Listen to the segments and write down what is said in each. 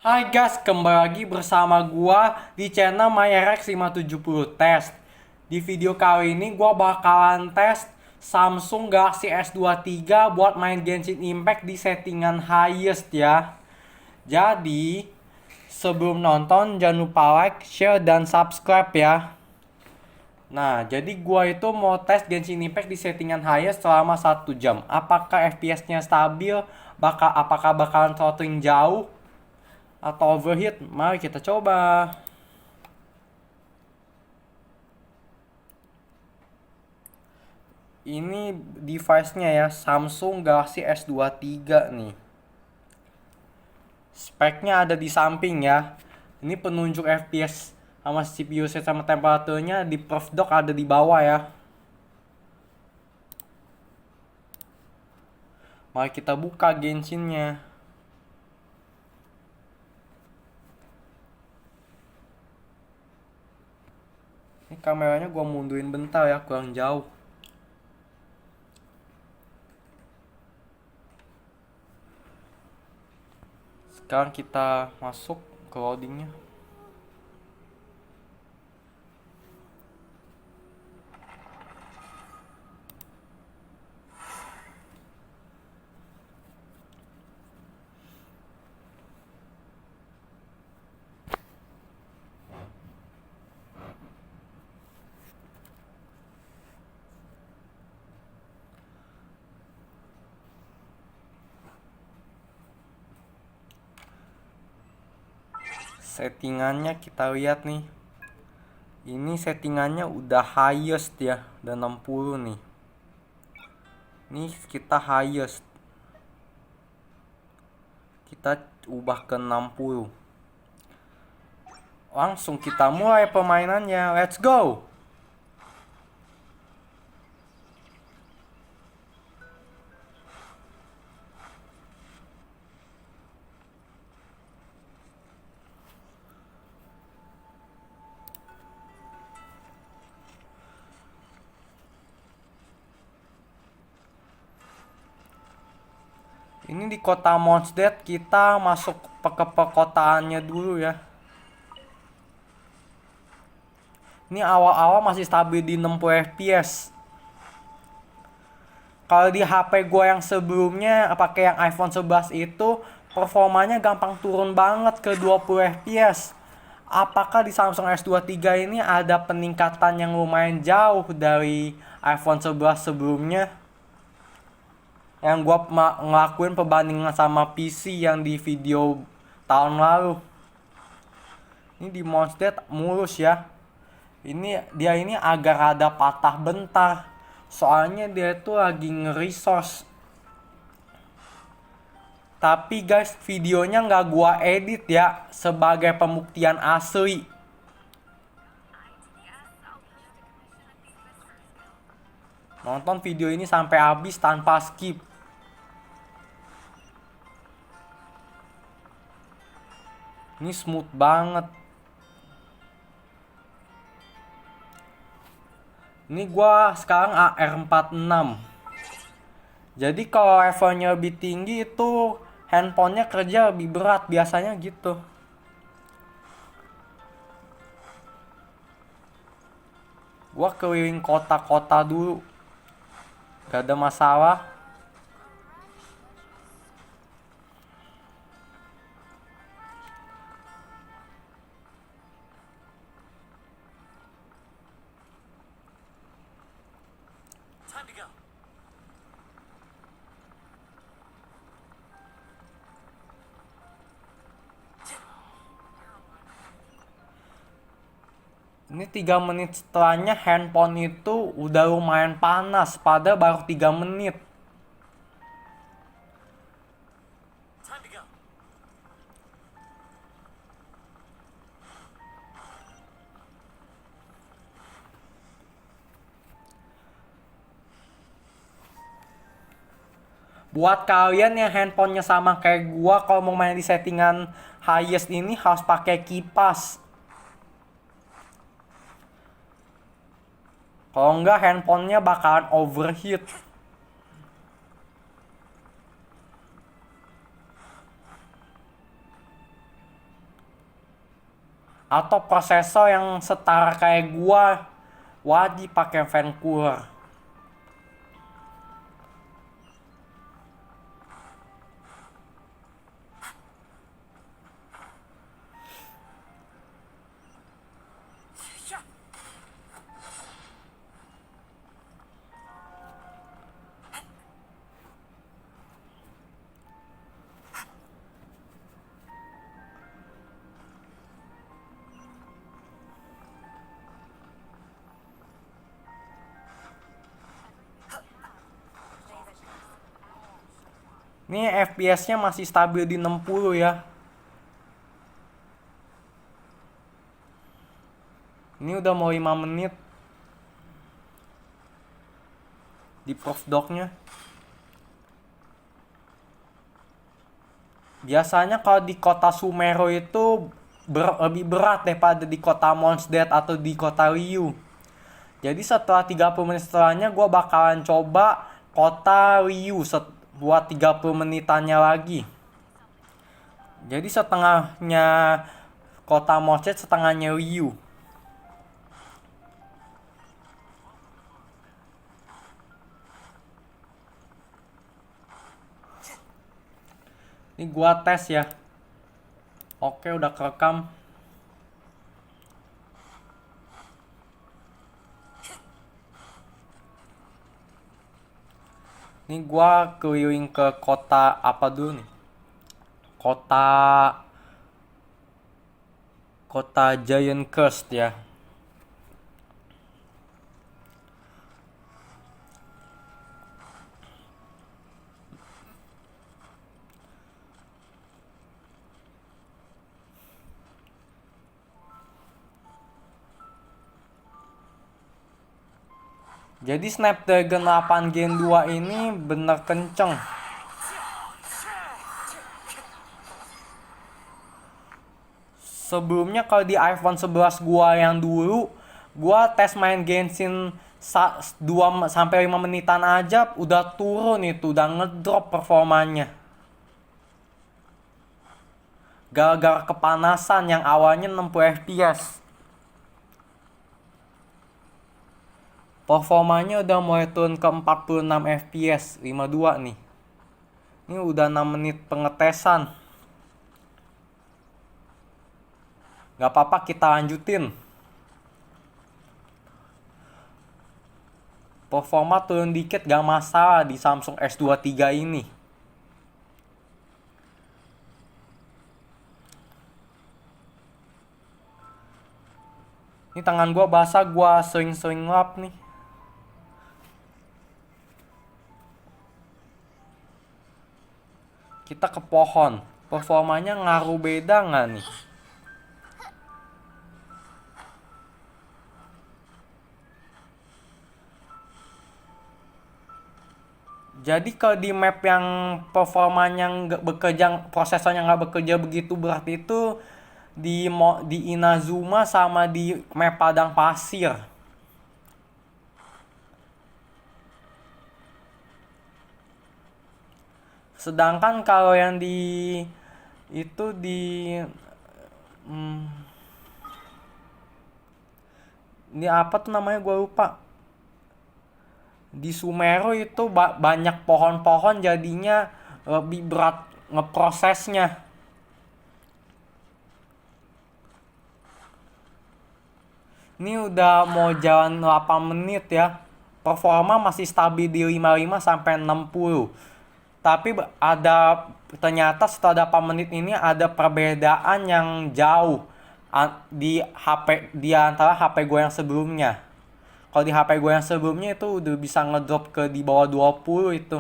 Hai guys, kembali lagi bersama gua di channel MyRX570 Test. Di video kali ini gua bakalan tes Samsung Galaxy S23 buat main Genshin Impact di settingan highest ya. Jadi, sebelum nonton jangan lupa like, share, dan subscribe ya. Nah, jadi gua itu mau tes Genshin Impact di settingan highest selama 1 jam. Apakah FPS-nya stabil? Apakah bakalan throttling jauh? Atau overheat? Mari kita coba. Ini device-nya ya, Samsung Galaxy S23 nih. Speknya ada di samping ya. Ini penunjuk FPS sama CPU set sama temperaturnya di PerfDock ada di bawah ya. Mari kita buka Genshin-nya. Ini kameranya gua mundurin bentar ya, kurang jauh. Sekarang kita masuk ke loadingnya. Settingannya kita lihat nih. Ini settingannya udah highest ya, udah 60 nih. Ini kita highest. Kita ubah ke 60. Langsung kita mulai permainannya. Let's go. Ini di kota Mondstadt, kita masuk ke perkotaannya dulu ya. Ini awal-awal masih stabil di 60 fps. Kalau di HP gue yang sebelumnya pakai yang iPhone 11 itu performanya gampang turun banget ke 20 fps. Apakah di Samsung S23 ini ada peningkatan yang lumayan jauh dari iPhone 11 sebelumnya? Yang gue ngelakuin perbandingan sama PC yang di video tahun lalu. Ini di Mondstadt mulus ya. Dia ini agak rada patah bentar. Soalnya dia tuh lagi nge-resource. Tapi guys, videonya nggak gua edit ya, sebagai pembuktian asli. Nonton video ini sampai habis tanpa skip. Ini smooth banget. Ini gua sekarang AR46. Jadi kalau levelnya lebih tinggi itu handphonenya kerja lebih berat, biasanya gitu. Gua keliling kota-kota dulu, gak ada masalah. Ini 3 menit setelahnya handphone itu udah lumayan panas, padahal baru 3 menit. Buat kalian yang handphonenya sama kayak gua, kalau mau main di settingan highest ini harus pakai kipas. Kalau enggak handphonenya bakalan overheat. atau prosesor yang setara kayak gua, wajib pakai fan cooler. Ini FPS-nya masih stabil di 60 ya. Ini udah mau 5 menit di prof doc-nya. Biasanya kalau di kota Sumeru itu lebih berat daripada di kota Mondstadt atau di kota Ryu. Jadi setelah 30 menit setelahnya gue bakalan coba kota Ryu buat 30 menitannya lagi. Jadi setengahnya kota Mondstadt, setengahnya Ryu. Ini gua tes ya. Oke, udah kerekam. Ini gua keliling ke kota apa dulu nih? Kota Giant Crest ya. Jadi Snapdragon 8 Gen 2 ini bener kenceng. Sebelumnya kalau di iPhone 11 gua yang dulu, gua tes main Genshin 2 sampai 5 menitan aja udah turun itu, udah ngedrop performanya. Gara-gara kepanasan yang awalnya 60 fps. Performanya udah mulai turun ke 46 fps, 52 nih. Ini udah 6 menit pengetesan. Gak apa-apa, kita lanjutin. Performa turun dikit gak masalah di Samsung S23 ini. Ini tangan gua basah, gua sering-sering lap nih. Kita ke pohon. Performanya ngaruh beda nggak nih? Jadi kalau di map yang performanya nggak bekerja, prosesornya nggak bekerja begitu berat itu di Inazuma sama di map padang pasir. Sedangkan kalau yang itu ini apa tuh namanya, gue lupa. Di Sumeru itu banyak pohon-pohon, jadinya lebih berat ngeprosesnya. Ini udah mau jalan 8 menit ya. Performa masih stabil di 55 sampai 60. Tapi ternyata setelah 8 menit ini ada perbedaan yang jauh di antara HP gue yang sebelumnya. Kalau di HP gue yang sebelumnya itu udah bisa ngedrop ke di bawah 20 itu.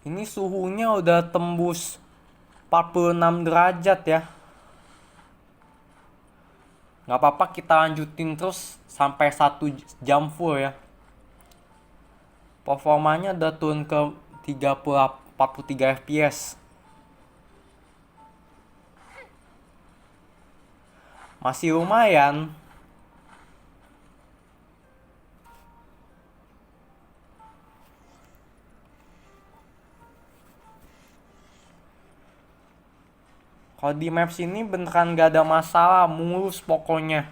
Ini suhunya udah tembus 46 derajat ya. Nggak apa-apa, kita lanjutin terus sampai 1 jam full ya. Performanya udah turun ke 43 fps. Masih lumayan. Kalau di maps ini beneran gak ada masalah, mulus pokoknya.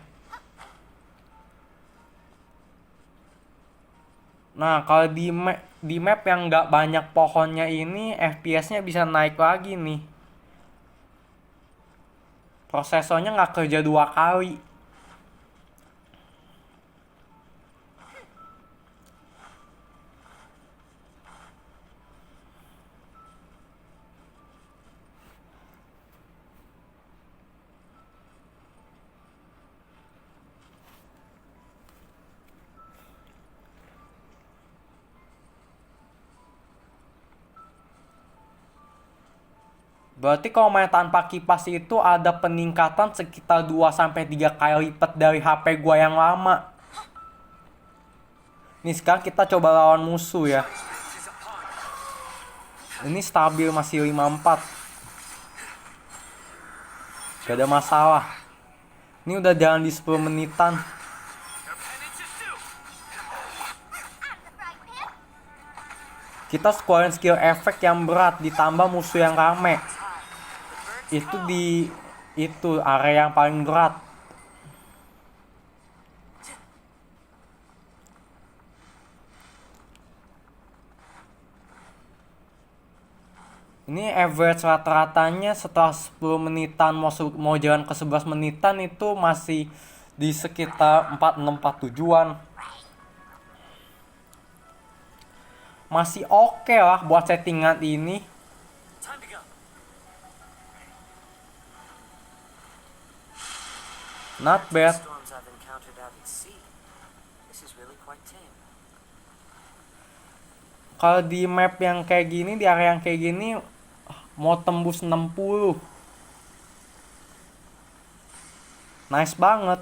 Nah, kalau di map yang nggak banyak pohonnya ini, FPS-nya bisa naik lagi nih. Prosesornya nggak kerja 2 kali. Berarti kalau main tanpa kipas itu ada peningkatan sekitar 2-3 kali lipat dari HP gua yang lama. Nih sekarang kita coba lawan musuh ya. Ini stabil masih 54. Gak ada masalah. Ini udah jalan di 10 menitan. Kita scorein skill efek yang berat ditambah musuh yang rame. Itu area yang paling berat. Ini average rata-ratanya setelah 10 menitan mau jalan ke 11 menitan itu masih di sekitar 46-47-an. Masih oke lah buat settingan ini. Not bad. Kalau di map yang kayak gini, di area yang kayak gini, mau tembus 60. Nice banget.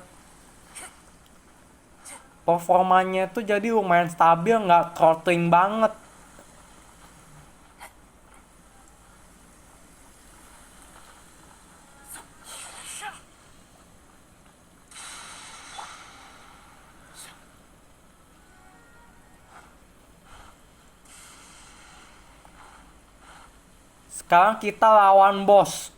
Performanya tuh jadi lumayan stabil, nggak throttling banget. Sekarang kita lawan bos.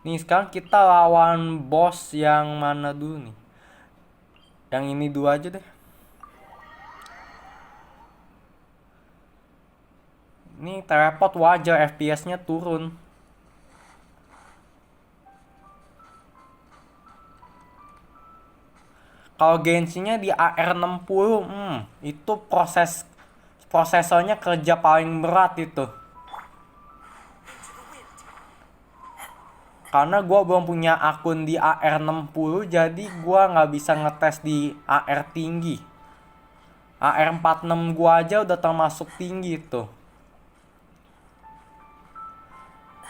Nih sekarang kita lawan bos yang mana dulu nih? Yang ini dulu aja deh. Ini teleport wajar, FPS-nya turun. Kalau Genshin-nya di AR60, itu prosesornya kerja paling berat itu. Karena gue belum punya akun di AR60, jadi gue nggak bisa ngetes di AR tinggi. AR46 gue aja udah termasuk tinggi tuh.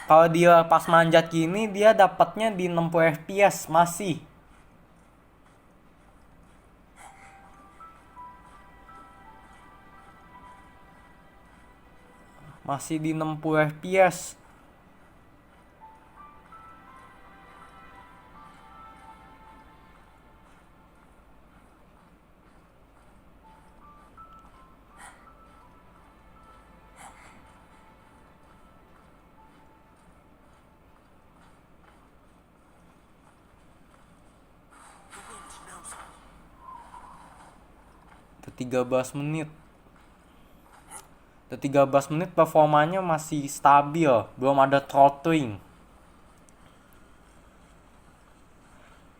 Kalau dia pas manjat gini, dia dapatnya di 60 fps masih. Masih di 60 fps. Udah 13 menit. Udah 13 menit performanya masih stabil, belum ada throttling.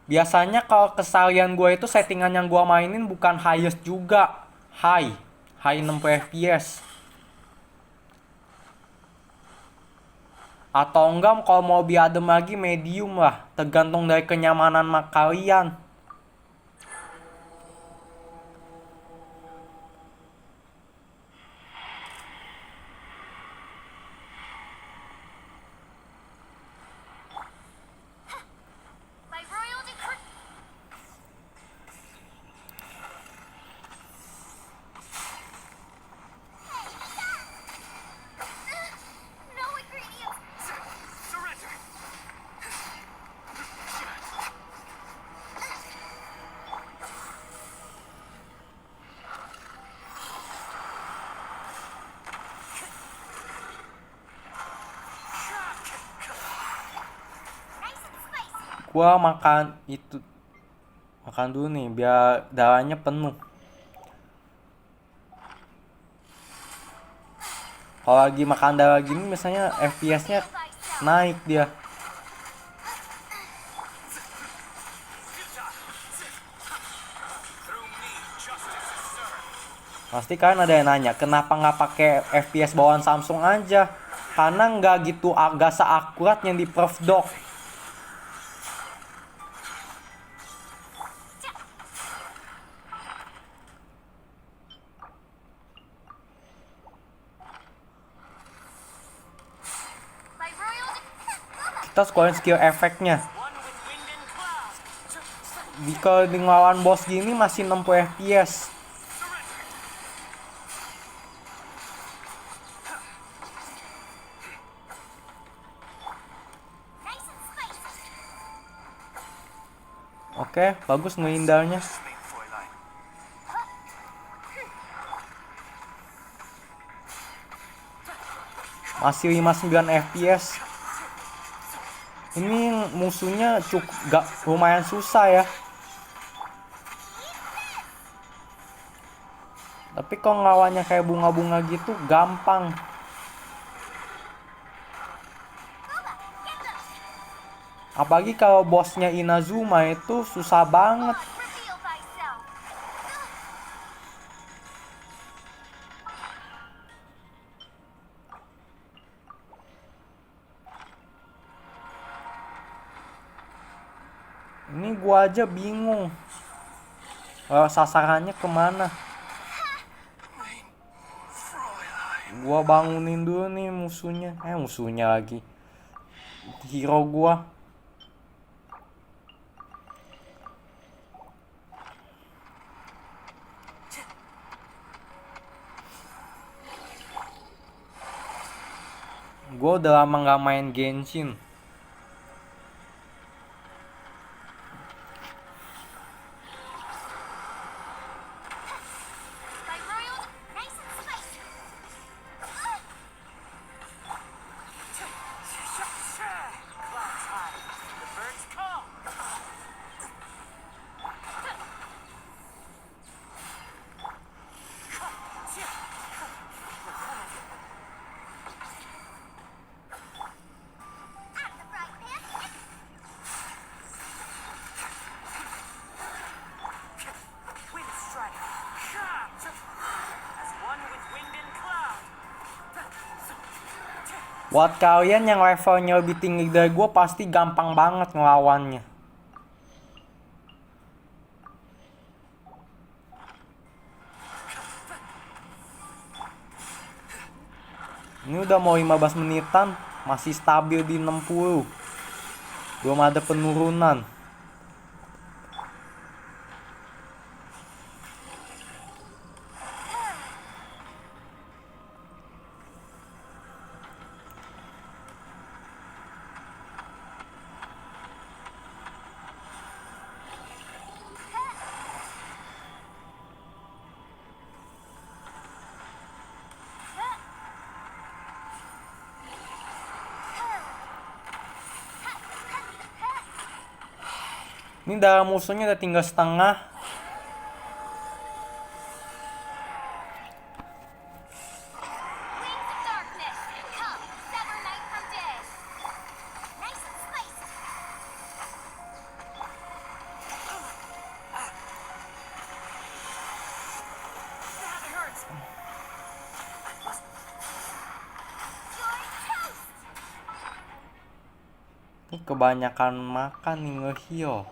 Biasanya kalau kesalian gue itu settingan yang gue mainin bukan highest juga, high 60 fps. Atau enggak kalau mau biadem lagi medium lah, tergantung dari kenyamanan kalian. Gua makan itu. Makan dulu nih biar darahnya penuh. Kalau lagi makan darah gini misalnya FPS-nya naik dia. Pasti kan ada yang nanya, kenapa nggak pakai FPS bawaan Samsung aja? Karena nggak gitu agak seakurat yang di Perf Dock. Kita scoring skill efeknya. Jika di ngelawan bos gini masih 60 FPS. Oke, bagus ngehindarnya. Masih 59 FPS. Ini musuhnya gak lumayan susah ya. Tapi kalau ngelawannya kayak bunga-bunga gitu gampang. Apalagi kalau bosnya Inazuma itu susah banget. Ini gua aja bingung. Sasarannya kemana? Gua bangunin dulu nih musuhnya. Musuhnya lagi. Hero gua. Gua udah lama gak main Genshin. Buat kalian yang levelnya lebih tinggi dari gue pasti gampang banget ngelawannya. Ini udah mau 15 menitan, masih stabil di 60. Belum ada penurunan. Ini darah musuhnya udah tinggal setengah. Ini kebanyakan makan nih nge-heal.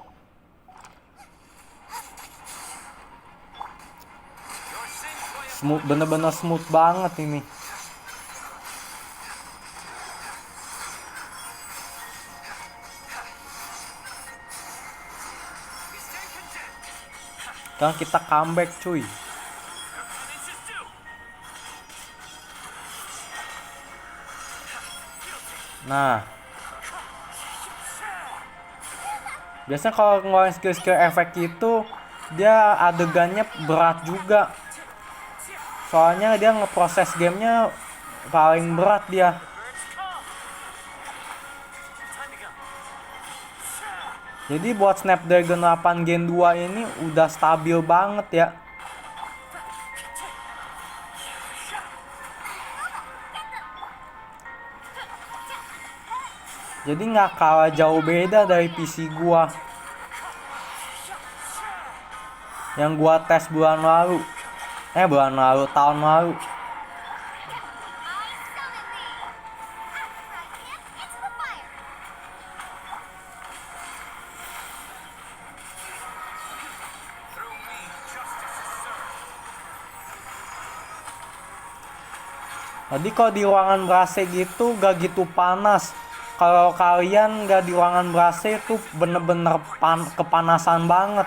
Smooth, bener-bener smooth banget ini. Sekarang kita comeback cuy. Nah, biasanya kalau ngeluarin skill-skill efek itu dia adegannya berat juga. Soalnya dia ngeproses gamenya paling berat dia. Jadi buat Snapdragon 8 Gen 2 ini udah stabil banget ya. Jadi nggak kalah jauh beda dari PC gua yang gua tes bulan lalu. Tahun lalu. Jadi kalau di ruangan ber-AC gitu gak gitu panas. Kalau kalian gak di ruangan ber-AC tuh bener-bener kepanasan banget.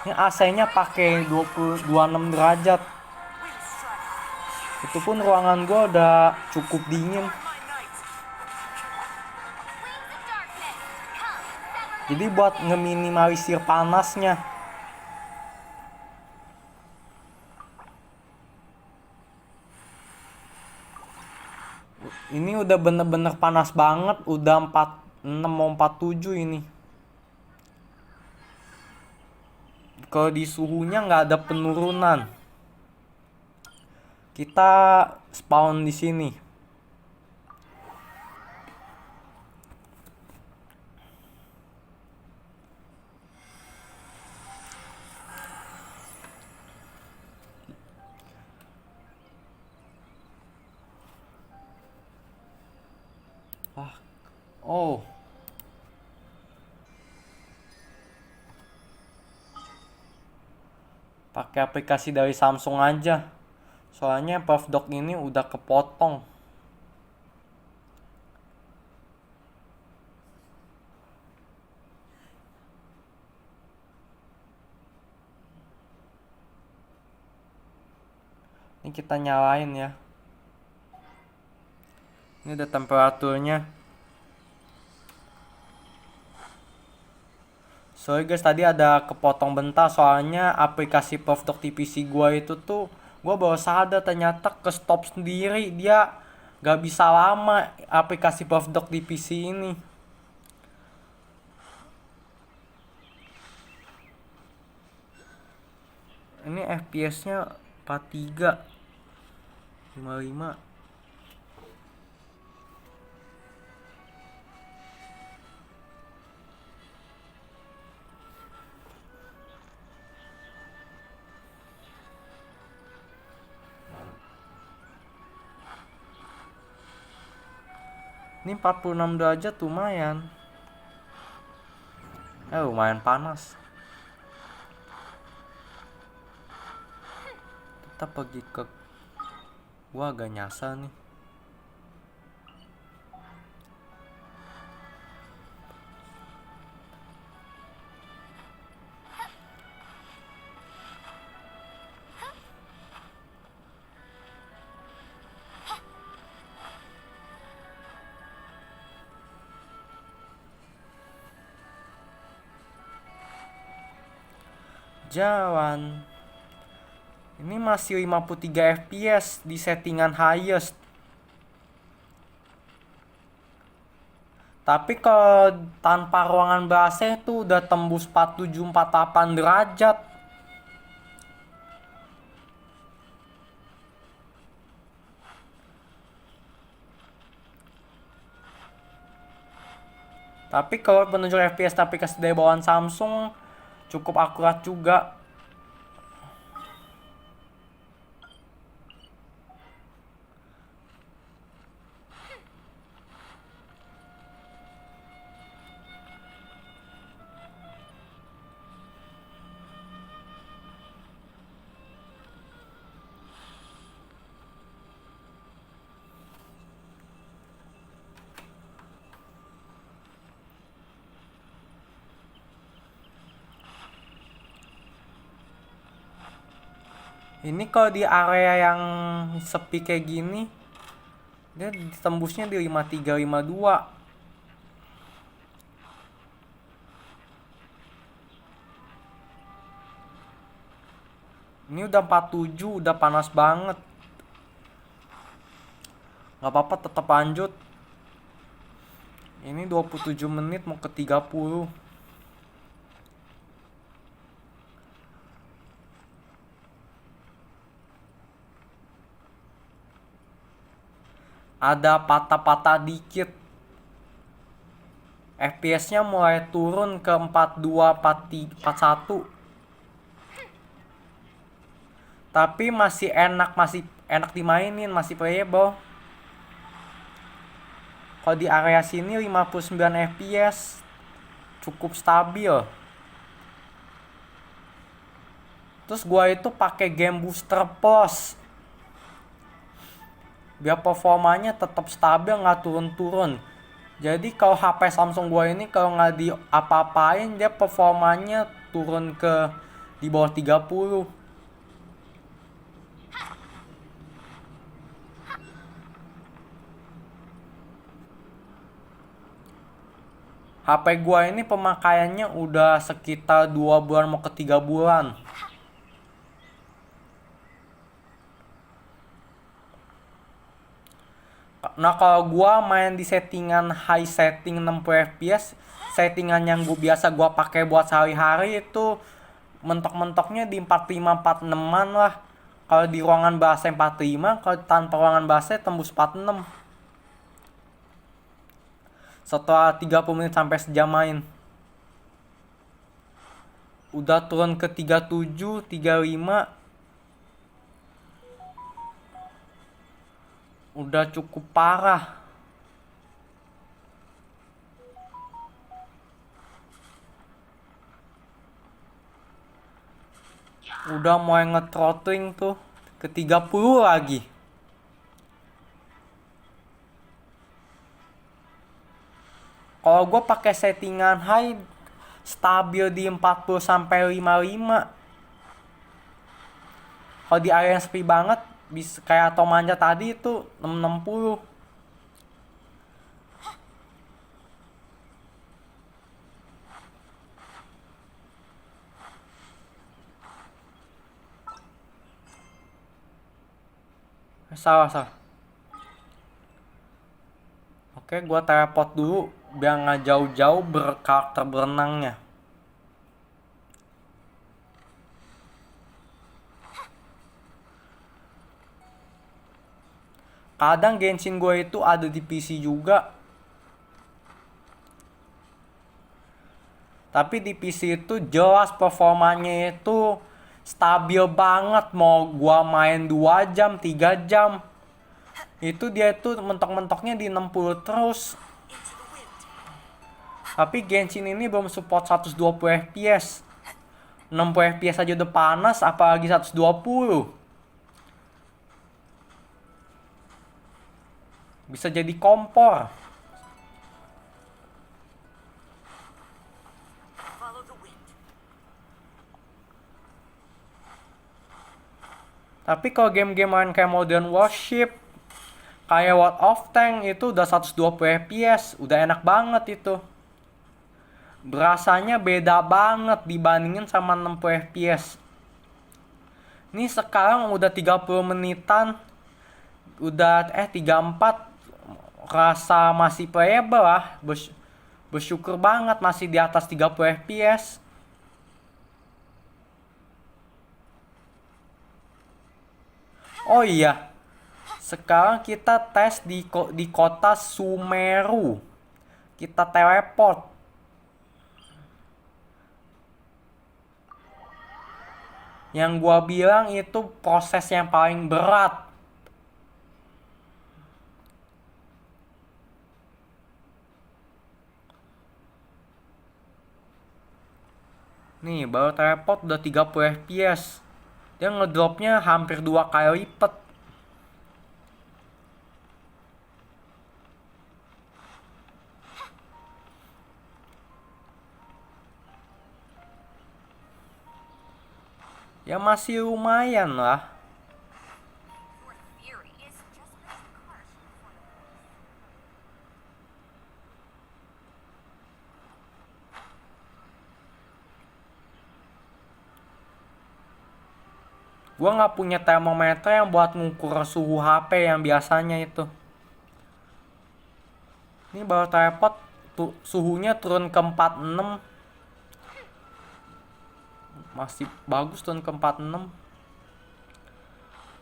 Ini AC-nya pakai 26 derajat. Itu pun ruangan gua udah cukup dingin. Jadi buat ngeminimalisir panasnya. Ini udah bener-bener panas banget, udah 46 mau 47 ini. Kalau di suhunya nggak ada penurunan. Kita spawn di sini. Oh. Pakai aplikasi dari Samsung aja. Soalnya PerfDock ini udah kepotong. Ini kita nyalain ya. Ini ada temperaturnya. Sorry guys, tadi ada kepotong bentar soalnya aplikasi PerfDock di PC gua itu tuh gua baru sadar ternyata ke stop sendiri, dia gak bisa lama aplikasi PerfDock di PC ini. Ini FPS-nya 43 55. Ini 46 derajat lumayan. Lumayan panas. Kita pergi ke... Gua agak nyasar nih. Jalan. Ini masih 53 fps di settingan highest. Tapi kalau tanpa ruangan ber-AC tuh udah tembus 47-48 derajat. Tapi kalau penunjuk FPS aplikasi dari bawaan Samsung cukup akurat juga. Ini kalau di area yang sepi kayak gini, dia tembusnya di 53 52. Ini udah 47, udah panas banget. Gak apa-apa, tetap lanjut. Ini 27 menit mau ke 30. Ada patah-patah dikit. FPS-nya mulai turun ke 42, 41. Tapi masih enak dimainin, masih playable. Kalau di area sini 59 FPS cukup stabil. Terus gua itu pakai game booster plus biar performanya tetap stabil, nggak turun-turun. Jadi kalau HP Samsung gua ini kalau nggak di apa-apain dia performanya turun ke di bawah 30. HP gua ini pemakaiannya udah sekitar 2 bulan mau ke 3 bulan. Nah kalau gua main di settingan high setting 60 fps, settingan yang biasa gua pakai buat sehari-hari itu mentok-mentoknya di 45 46-an lah. Kalau di ruangan bahasa 45, kalau tanpa ruangan bahasa tembus 46. Setelah 30 menit sampai sejam main. Udah turun ke 37, 35. Udah cukup parah. Udah mulai nge-throttling tuh ke 30 lagi. Kalau gue pakai settingan high stabil di 40 sampai 55. Kalau di area yang sepi banget bisa kayak atau manja tadi itu 660. Salah. Oke, gua teleport dulu biar nggak jauh-jauh berkarakter berenangnya. Kadang Genshin gue itu ada di PC juga. Tapi di PC itu jelas performanya itu stabil banget. Mau gua main 2 jam, 3 jam. Itu dia itu mentok-mentoknya di 60 terus. Tapi Genshin ini belum support 120 fps. 60 fps aja udah panas, apalagi 120. Bisa jadi kompor. Tapi kalau game-game lain kayak Modern Warship, kayak World of Tanks itu udah 120 fps, udah enak banget itu. Berasanya beda banget dibandingin sama 60 fps. Ini sekarang udah 30 menitan, udah 34, rasa masih playable lah. Bersyukur banget masih di atas 30 fps. Oh iya, sekarang kita tes di kota Sumeru. Kita teleport. Yang gua bilang itu proses yang paling berat. Nih, baru teleport udah 30 fps. Dia ngedropnya hampir 2 kali lipat. Ya masih lumayan lah. Gua nggak punya termometer yang buat ngukur suhu HP yang biasanya itu. Ini baru teleport suhunya turun ke 46. Masih bagus turun ke 46.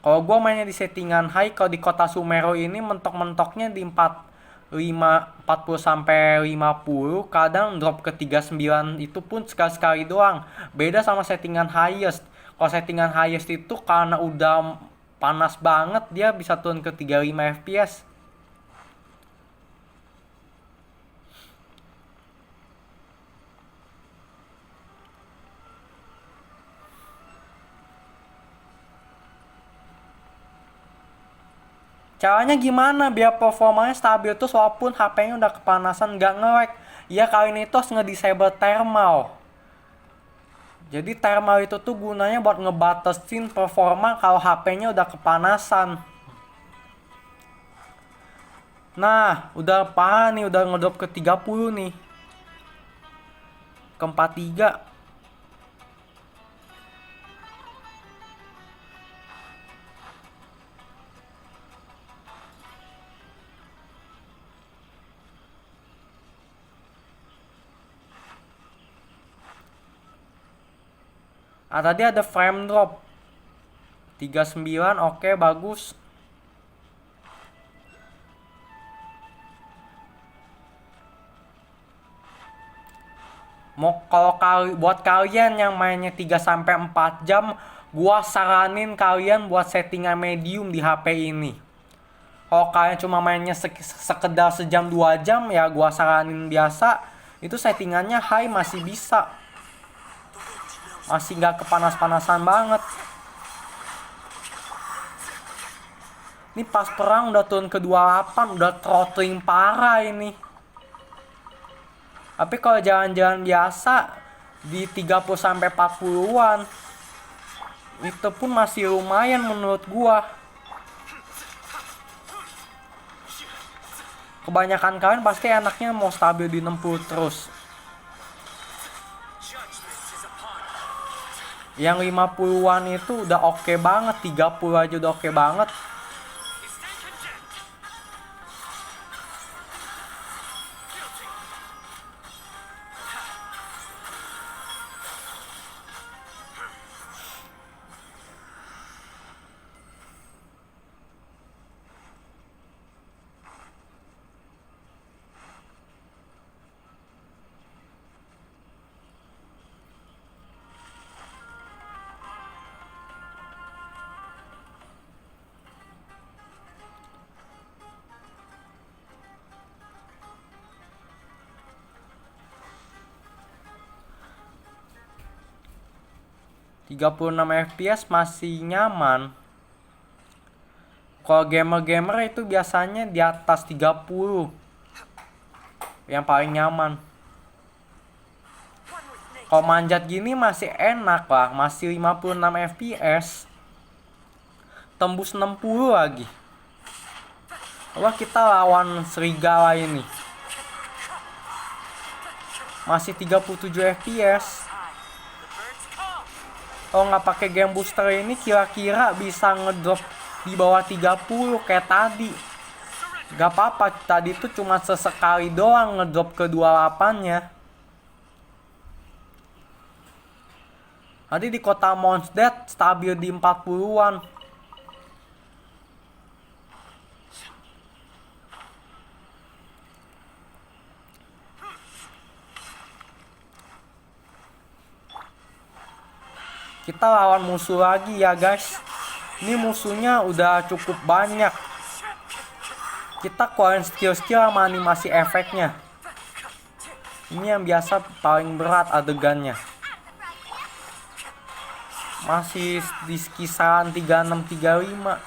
Kalau gua mainnya di settingan high, kalau di kota Sumeru ini mentok-mentoknya di 40 sampai 50, kadang drop ke 39, itu pun sekali-sekali doang. Beda sama settingan highest. Kalau settingan highest itu karena udah panas banget, dia bisa turun ke 35 fps. Caranya gimana biar performanya stabil terus walaupun HP-nya udah kepanasan nggak nge-lag? Ya kali ini tuh nge-disable thermal. Jadi thermal itu tuh gunanya buat ngebatasin performa kalau HP-nya udah kepanasan. Nah, udah parah nih, udah ngedrop ke 30 nih. Ke 43. Tadi ada frame drop 39, oke bagus. Buat kalian yang mainnya 3 sampai 4 jam, gua saranin kalian buat settingan medium di HP ini. Kalau kalian cuma mainnya sekedar sejam 2 jam, ya gua saranin biasa. Itu settingannya high masih bisa. Masih nggak kepanas-panasan banget. Ini pas perang udah turun ke 28, udah throttling parah ini. Tapi kalau jalan-jalan biasa di 30 sampai 40-an, itu pun masih lumayan menurut gua. Kebanyakan kalian pasti enaknya mau stabil di 60 terus. Yang 50-an itu udah oke banget, 30 aja udah oke banget. ...36 fps masih nyaman. Kalau gamer-gamer itu biasanya di atas 30 yang paling nyaman. Kalau manjat gini masih enak lah, masih 56 fps. Tembus 60 lagi. Wah, kita lawan serigala ini. Masih 37 fps. Kalau nggak pakai game booster ini kira-kira bisa ngedrop di bawah 30 kayak tadi. Gak apa-apa, tadi tuh cuma sesekali doang ngedrop ke 28-nya. Tadi di kota Mondstadt stabil di 40-an. Kita lawan musuh lagi ya guys. Ini musuhnya udah cukup banyak. Kita keluarin skill-skill sama animasi efeknya. Ini yang biasa paling berat adegannya. Masih di kisaran 36-35.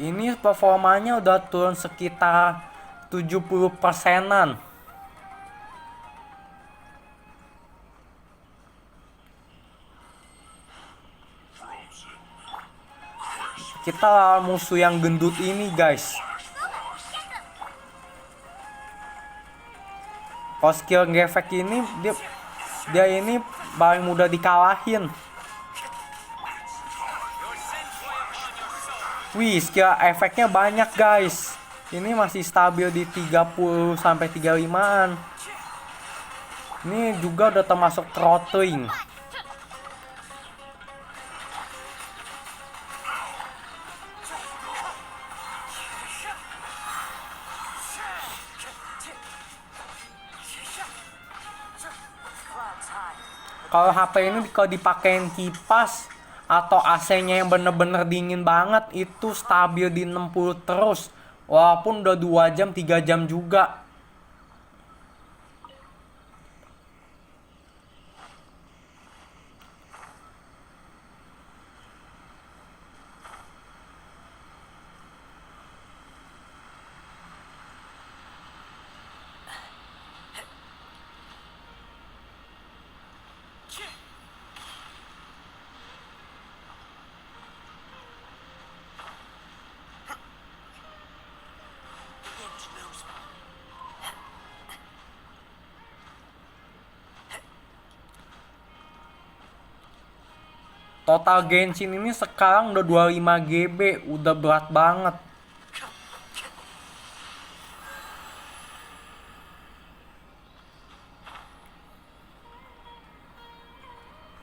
Ini performanya udah turun sekitar 70%-an. Kita lawan musuh yang gendut ini guys. Kalau skill ngefek ini dia ini paling mudah dikalahin. Wih, skill efeknya banyak guys. Ini masih stabil di 30 sampai 35-an. Ini juga udah termasuk throttling. Kalau HP ini kalau dipakein kipas atau AC-nya yang bener-bener dingin banget, itu stabil di 60 terus. Walaupun udah 2 jam, 3 jam juga. Total Genshin ini sekarang udah 25 GB, udah berat banget.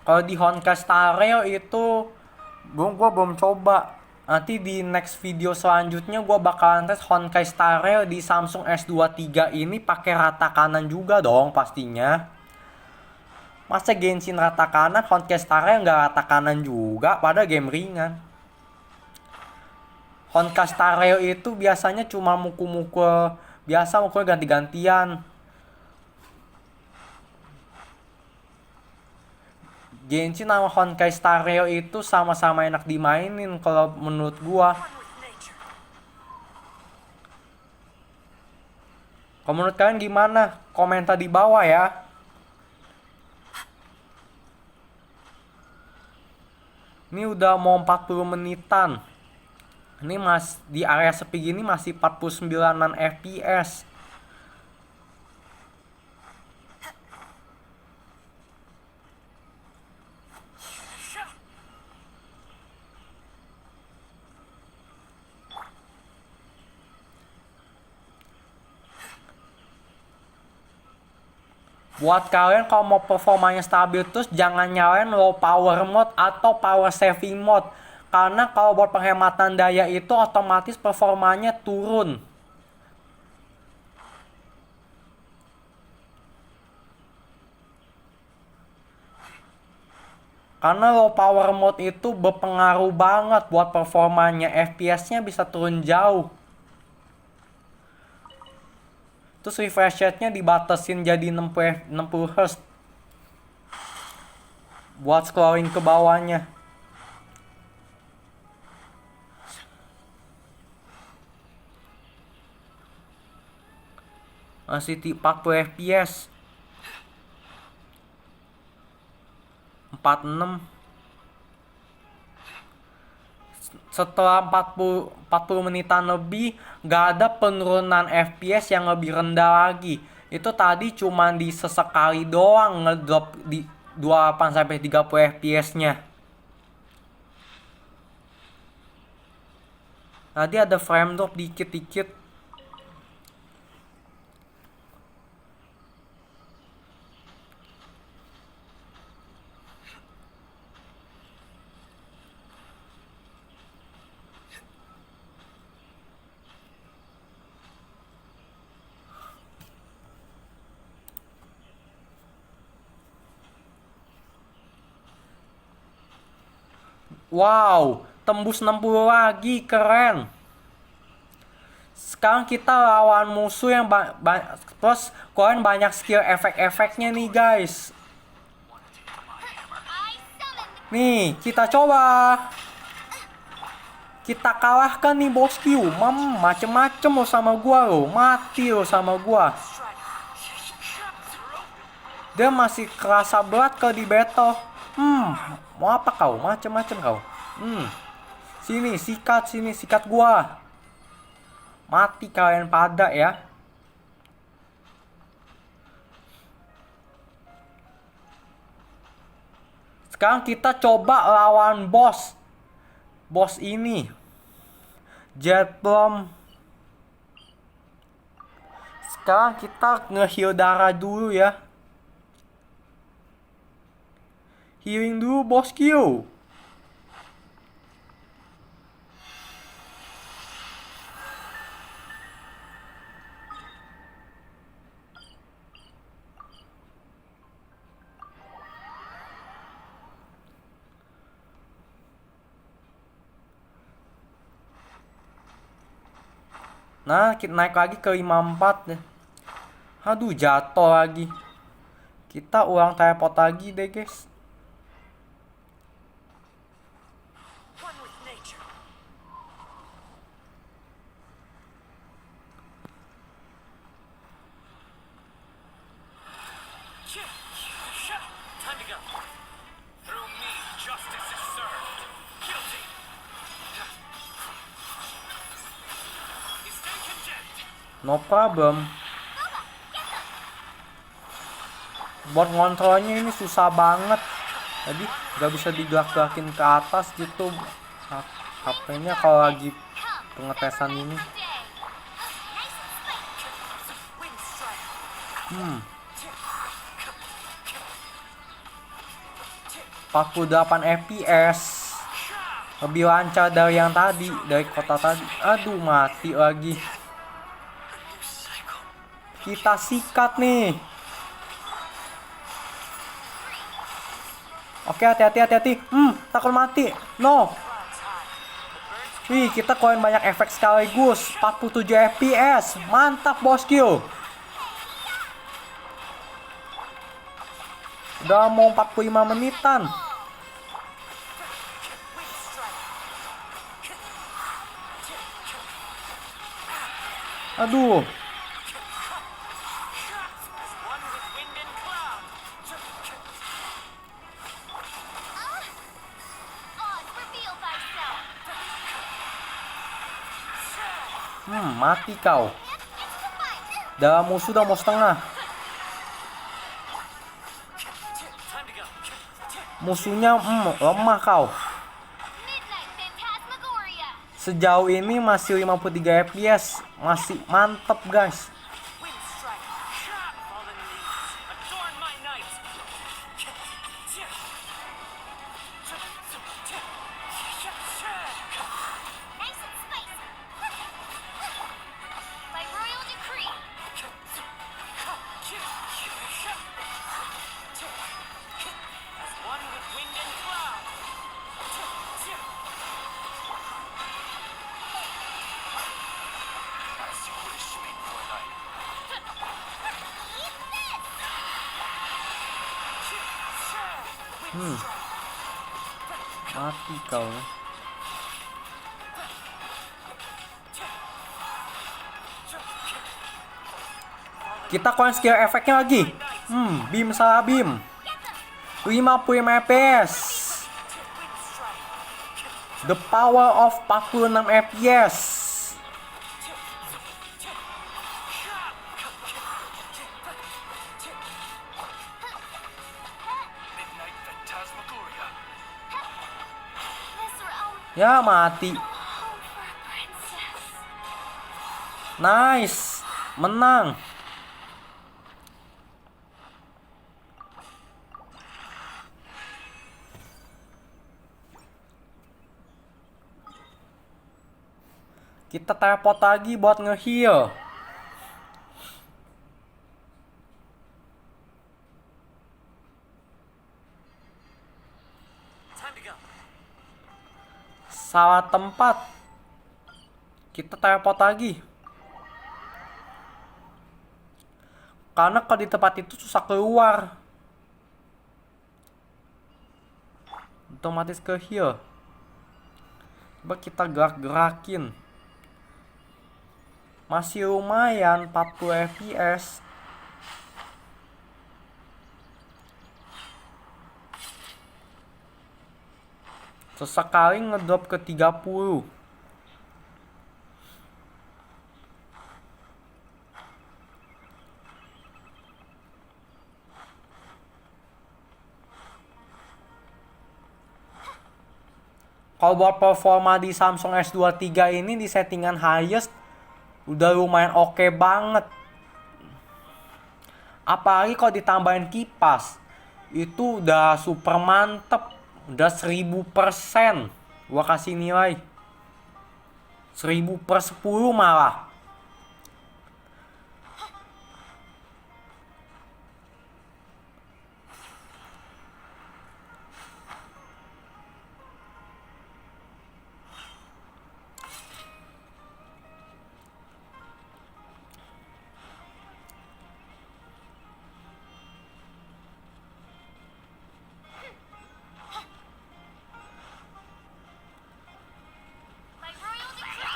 Kalau di Honkai Star Rail itu gua belum coba. Nanti di next video selanjutnya gua bakalan tes Honkai Star Rail di Samsung S23 ini pakai rata kanan juga dong pastinya. Masa Genshin rata kanan, Honkai Star Rail nggak rata kanan juga, pada game ringan. Honkai Star Rail itu biasanya cuma mukul-mukul biasa, mukul ganti-gantian. Genshin sama Honkai Star Rail itu sama-sama enak dimainin kalau menurut gua. Kalau menurut kalian gimana? Komentar di bawah ya. Ini udah mau 40 menitan. Ini di area sepi gini masih 49-an FPS. Buat kalian kalau mau performanya stabil terus, jangan nyalain low power mode atau power saving mode. Karena kalau buat penghematan daya itu otomatis performanya turun. Karena low power mode itu berpengaruh banget buat performanya. FPS-nya bisa turun jauh. Terus refresh rate-nya dibatasin jadi 60 Hz buat scrolling ke bawahnya. Masih 40 FPS. 46. Setelah 40 menitan lebih, gak ada penurunan FPS yang lebih rendah lagi. Itu tadi cuma di sesekali doang ngedrop di 28-30 FPS-nya. Tadi ada frame drop dikit-dikit. Wow, tembus 60 lagi, keren. Sekarang kita lawan musuh yang plus kalian banyak skill efek-efeknya nih guys. Nih, kita coba. Kita kalahkan nih bosku. Macem-macem lo sama gua lo. Mati lo sama gua. Dia masih kerasa berat kalau di battle. Mau apa kau? Macem-macem kau. Sini, sikat gua. Mati kalian pada ya. Sekarang kita coba lawan bos ini. Jet Bomb. Sekarang kita nge-heal darah dulu ya. Healing dulu bosku. Nah, kita naik lagi ke 54 deh. Aduh, jatuh lagi. Kita ulang teleport lagi deh, guys. No problem. Buat ngontrolnya ini susah banget. Jadi gak bisa digerak-gerakin ke atas gitu. HP-nya kalau lagi pengetesan ini. 48 FPS. Lebih lancar dari yang tadi, dari kota tadi. Aduh, mati lagi. Kita sikat nih. Oke, hati-hati. Takut mati. No. Wih, kita koin banyak efek sekaligus. 47 FPS. Mantap, bosku. Udah mau 45 menitan. Aduh. Mati kau. Dalam musuh udah mau setengah. Musuhnya lemah kau. Sejauh ini masih 53 FPS. Masih mantep, guys. Mati kau. Kita koin skill efeknya lagi. Beam salah beam. 55 FPS. The power of 46 FPS. Ya, mati. Nice. Menang. Kita teleport lagi buat nge-heal. Salah tempat. Kita teleport lagi. Karena kalau di tempat itu susah keluar. Otomatis ke heal. Coba kita gerak-gerakin. Masih lumayan 40 FPS. Sesekali ngedrop ke 30. Kalau buat performa di Samsung S23 ini di settingan highest udah lumayan oke banget. Apalagi kalau ditambahin kipas, itu udah super mantep, udah 1000%. Gua kasih nilai 1000/10 malah.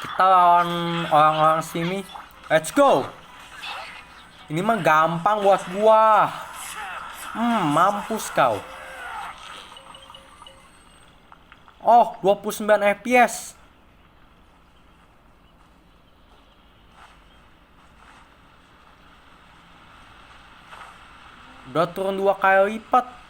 Kita lawan orang-orang sini. Let's go. Ini mah gampang buat gua. Mampus kau. Oh, 29 FPS. Udah turun 2 kali lipat.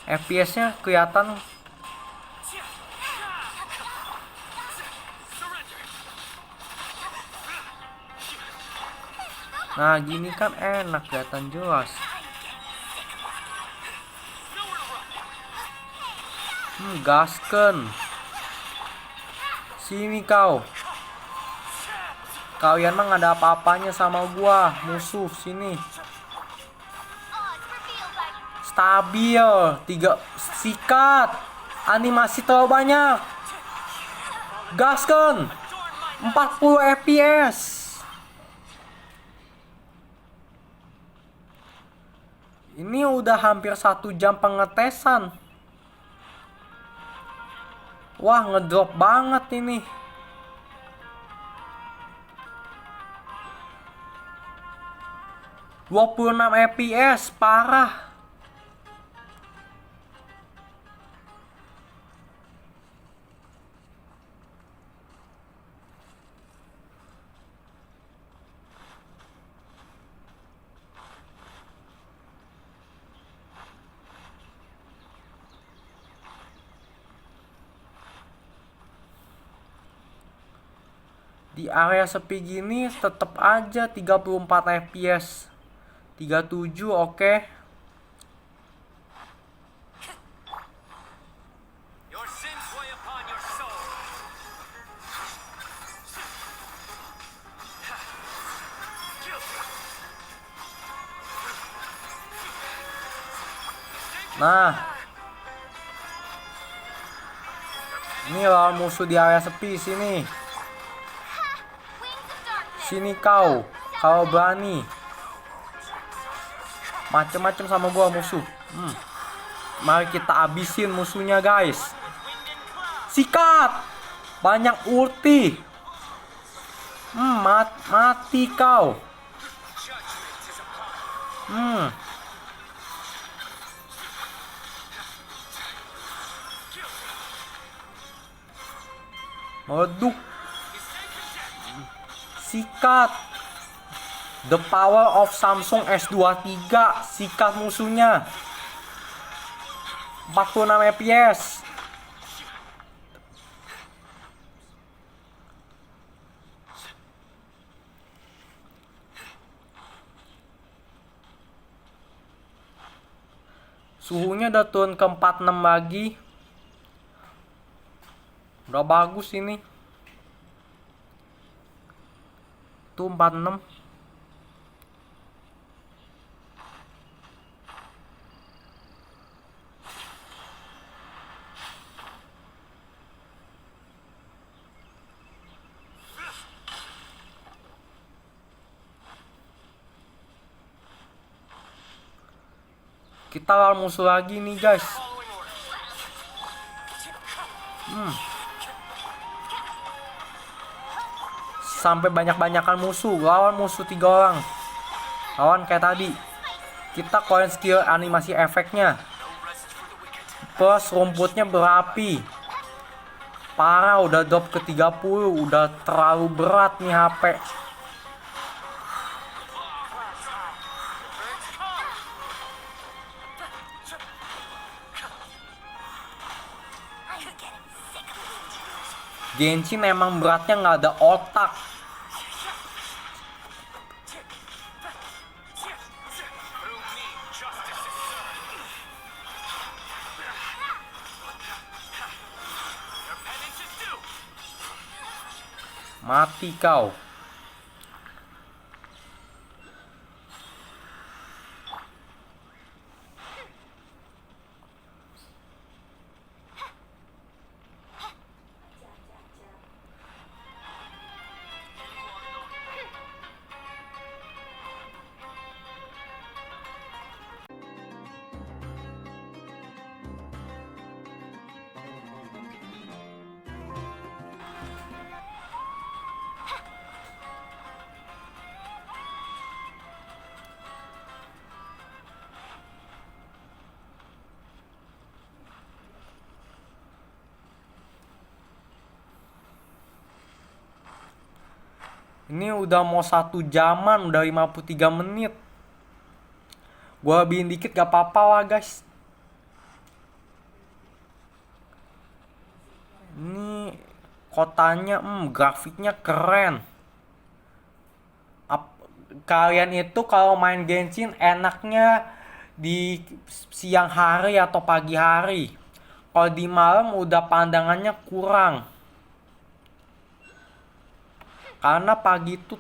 FPS-nya kelihatan. Nah, gini kan enak, kelihatan jelas. Gasken. Sini kau. Kalian mah gak ada apa-apanya sama gua, musuh sini. Stabil, 3 sikat. Animasi terlalu banyak. Gasken. 40 FPS. Ini udah hampir 1 jam pengetesan. Wah, ngedrop banget ini. ...26 FPS, parah. Di area sepi gini tetap aja 34 FPS. 37 oke. Nah, ini lawan musuh di area sepi sini. Sini kau, kalau berani. Macem-macem sama gua musuh. Mari kita abisin musuhnya, guys. Sikat. Banyak ulti. Mati kau. Meleduk. Sikat. The power of Samsung S23. Sikat musuhnya. 46 FPS. Suhunya udah turun ke 46 lagi. Udah bagus ini. Tuh 46. Kita lawan musuh lagi nih, guys. Sampai banyak-banyakan musuh. Lawan musuh 3 orang. Lawan kayak tadi. Kita koin skill animasi efeknya. Plus rumputnya berapi. Parah, udah drop ke 30. Udah terlalu berat nih HP. Genshin emang beratnya nggak ada otak. Mati kau. Ini udah mau 1 jaman, udah 53 menit. Gua lebihin dikit gak apa-apa lah guys. Ini kotanya, grafiknya keren. Kalian itu kalau main Genshin enaknya di siang hari atau pagi hari. Kalau di malam udah pandangannya kurang. Karena pagi itu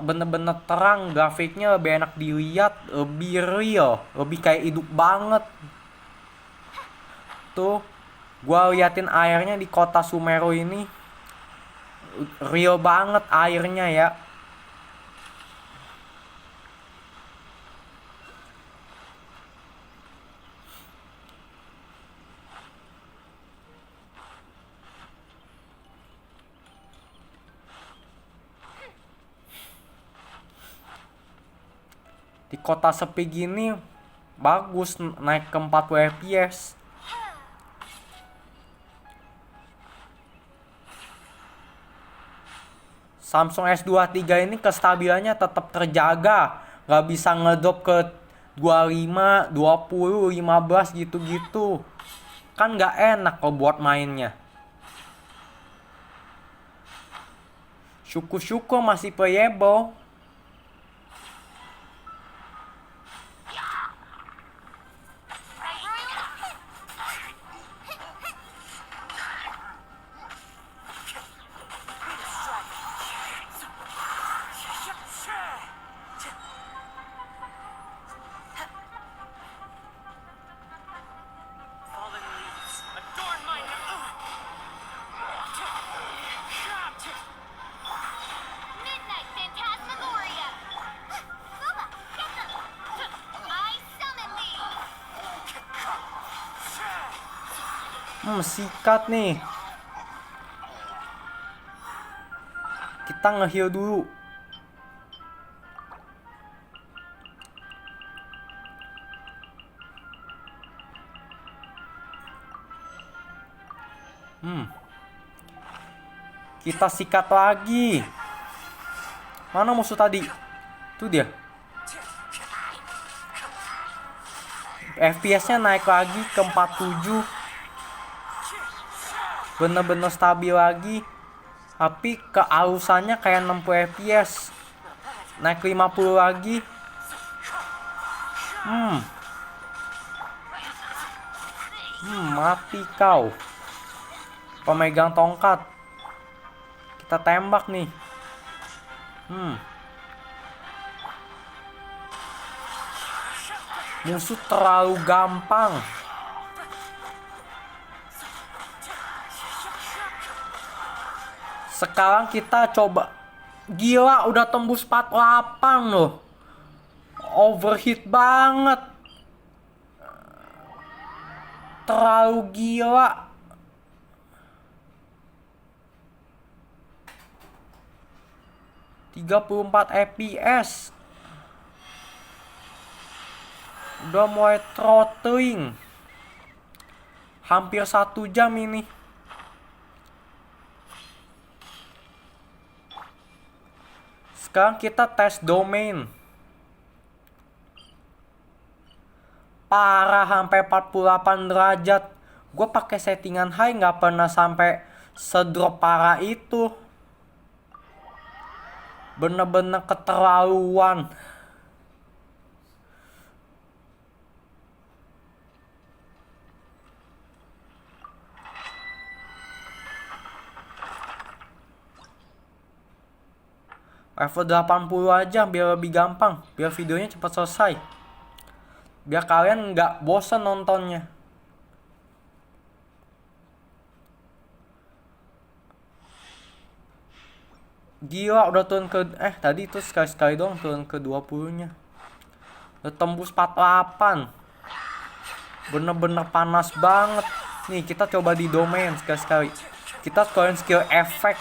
bener-bener terang, grafiknya lebih enak dilihat, lebih real, lebih kayak hidup banget. Tuh, gua liatin airnya di kota Sumeru ini, real banget airnya ya. Di kota sepi gini bagus naik ke 40 fps. Samsung S23 ini kestabilannya tetap terjaga, nggak bisa ngedrop ke 25, 20, 15 gitu-gitu. Kan nggak enak kalau buat mainnya. Syukur-syukur masih playable. Sikat nih. Kita nge-heal dulu. Kita sikat lagi. Mana musuh tadi? Tuh dia. FPS-nya naik lagi ke 47. Bener-bener stabil lagi. Tapi kealusannya kayak 60 fps. Naik 50 lagi. Mati kau. Pemegang tongkat. Kita tembak nih. Musuh terlalu gampang. Sekarang kita coba. Gila, udah tembus 48 loh. Overheat banget. Terlalu gila. 34 fps. Udah mulai throttling. Hampir 1 jam ini. Sekarang kita tes domain. Parah sampai 48 derajat. Gue pakai settingan high nggak pernah sampai sedrop parah itu. Bener-bener keterlaluan. Level 80 aja biar lebih gampang, biar videonya cepat selesai, biar kalian nggak bosan nontonnya. Gila udah turun ke tadi itu sekali-sekali doang turun ke 20 nya. Udah tembus 48. Bener-bener panas banget. Nih kita coba di domain sekali-sekali. Kita keluarin skill efek.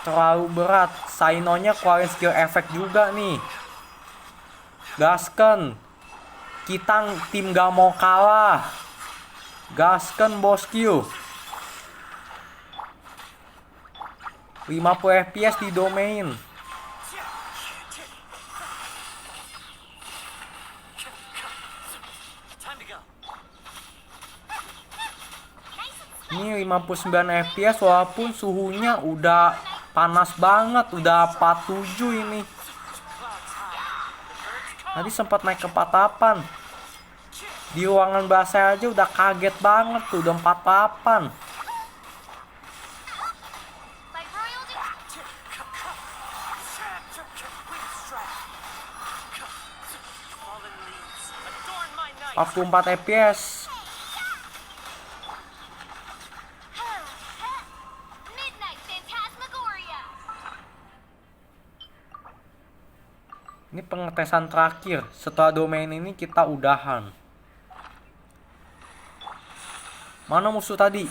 Terlalu berat. Sainonya keluarin skill efek juga nih. Gasken. Kita tim gak mau kalah. Gasken bosku. 50 fps di domain. Ini 59 fps walaupun suhunya udah panas banget, udah 47 ini. Tadi sempat naik ke 48. Di ruangan bahasa aja udah kaget banget tuh, udah 48. Aku 4 fps. Ini pengetesan terakhir. Setelah domain ini kita udahan. Mana musuh tadi?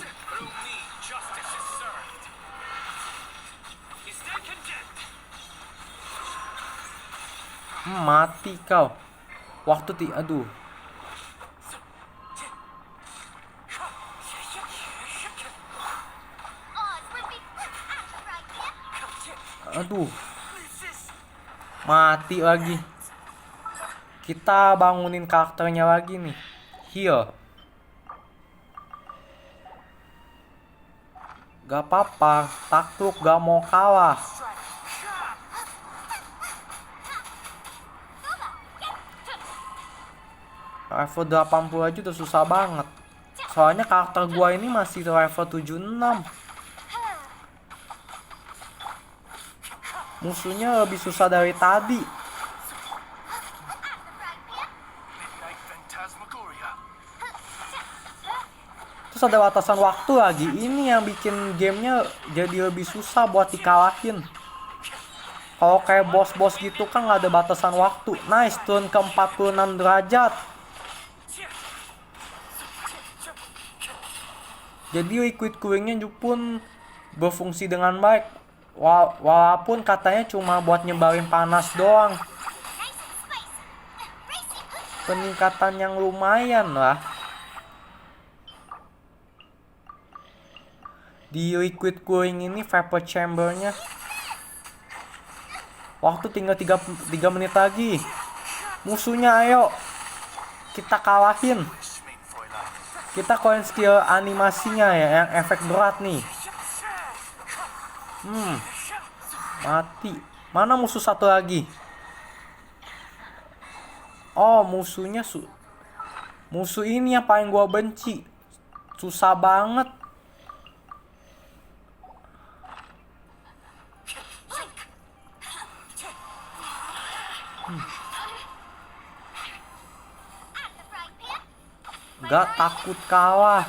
Mati kau. Aduh. Aduh. Mati lagi. Kita bangunin karakternya lagi nih. Heal. Gak apa-apa, takluk gak mau kalah. Level 80 aja udah susah banget. Soalnya karakter gua ini masih level 76. Musuhnya lebih susah dari tadi. Terus ada batasan waktu lagi. Ini yang bikin gamenya jadi lebih susah buat dikalahin. Kalau kayak bos-bos gitu kan nggak ada batasan waktu. Nice, turun ke 46 derajat. Jadi liquid coolingnya pun berfungsi dengan baik. Walaupun katanya cuma buat nyebarin panas doang. Peningkatan yang lumayan lah. Di liquid cooling ini vapor chambernya. Waktu tinggal 3 menit lagi. Musuhnya ayo. Kita kalahin. Kita keluarin skill animasinya ya, yang efek berat nih. Mati. Mana musuh satu lagi? Oh, musuh ini yang paling gua benci. Susah banget. Gak takut kalah.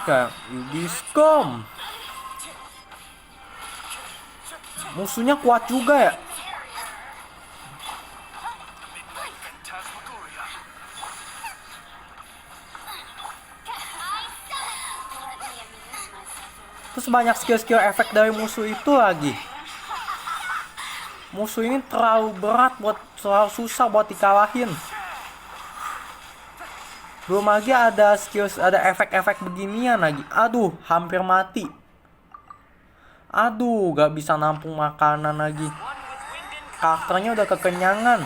Kayak Ubiscom. Musuhnya kuat juga ya. Terus banyak skill-skill efek dari musuh itu lagi. Musuh ini terlalu berat terlalu susah buat dikalahin. Belum lagi ada efek-efek beginian lagi. Aduh, hampir mati. Aduh, gak bisa nampung makanan lagi. Karakternya udah kekenyangan.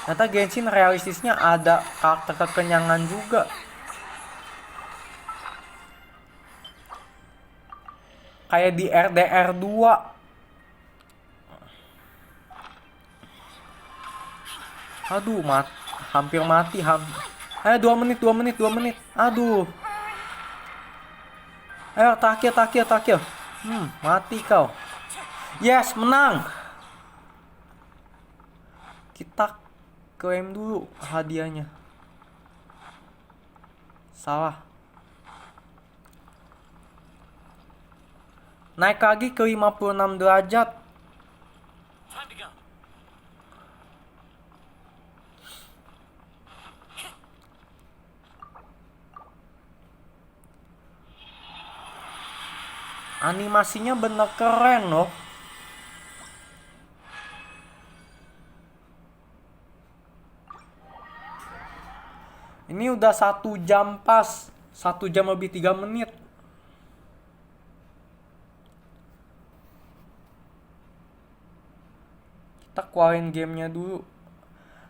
Ternyata Genshin realistisnya ada karakter kekenyangan juga. Kayak di RDR 2. Aduh, hampir mati. Ayo 2 menit. Aduh. Ayo terakhir. Mati kau. Yes, menang. Kita klaim dulu hadiahnya. Salah. Naik lagi ke 56 derajat. Animasinya bener keren loh. Ini udah 1 jam pas. 1 jam lebih 3 menit. Kita keluarin gamenya dulu.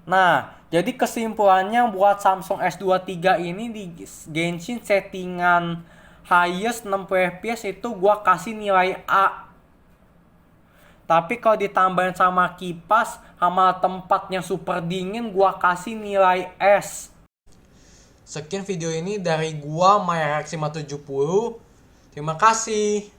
Nah, jadi kesimpulannya buat Samsung S23 ini di Genshin settingan highest 60 fps itu gua kasih nilai A. Tapi kalau ditambahin sama kipas sama tempatnya super dingin, gua kasih nilai S. Sekian video ini dari gua MyRX570. Terima kasih.